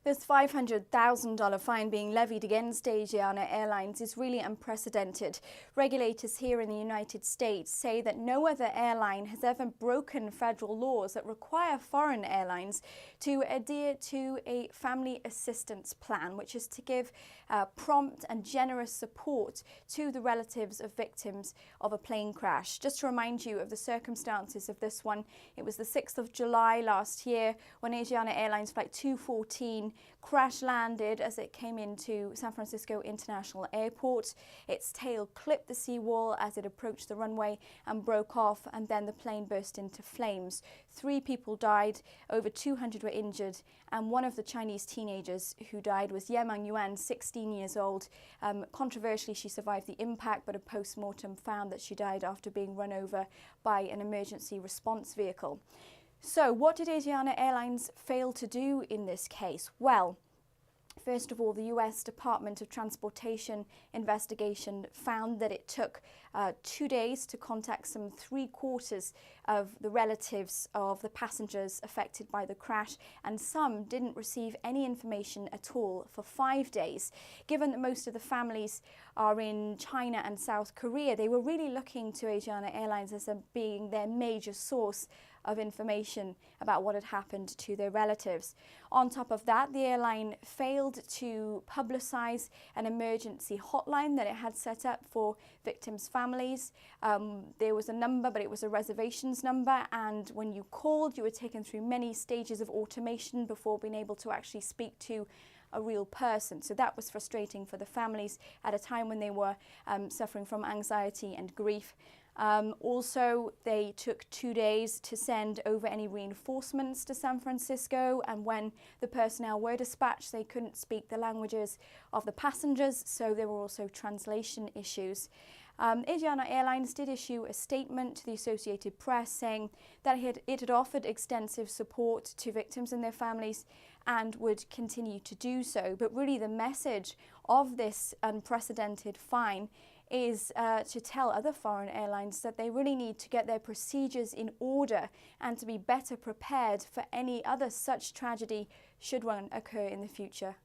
This $500,000 fine being levied against Asiana Airlines is really unprecedented. Regulators here in the United States say that no other airline has ever broken federal laws that require foreign airlines to adhere to a family assistance plan, which is to give prompt and generous support to the relatives of victims of a plane crash. Just to remind you of the circumstances of this one, it was the 6th of July last year when Asiana Airlines Flight 214 crash landed as it came into San Francisco International Airport. Its tail clipped the seawall as it approached the runway and broke off, and then the plane burst into flames. 3 people died, over 200 were injured, and one of the Chinese teenagers who died was Yemang Yuan, 16 years old. Controversially, she survived the impact, but a post-mortem found that she died after being run over by an emergency response vehicle. So what did Asiana Airlines fail to do in this case? Well, first of all, the US Department of Transportation investigation found that it took 2 days to contact some 3/4 of the relatives of the passengers affected by the crash, and some didn't receive any information at all for 5 days. Given that most of the families are in China and South Korea, they were really looking to Asiana Airlines as being their major source of information about what had happened to their relatives. On top of that, the airline failed to publicize an emergency hotline that it had set up for victims' families. There was a number, but it was a reservations number, and when you called, you were taken through many stages of automation before being able to actually speak to a real person. So that was frustrating for the families at a time when they were suffering from anxiety and grief. Also, they took 2 days to send over any reinforcements to San Francisco, and when the personnel were dispatched, they couldn't speak the languages of the passengers, so there were also translation issues. Asiana Airlines did issue a statement to the Associated Press saying that it had offered extensive support to victims and their families and would continue to do so. But really the message of this unprecedented fine is to tell other foreign airlines that they really need to get their procedures in order and to be better prepared for any other such tragedy should one occur in the future.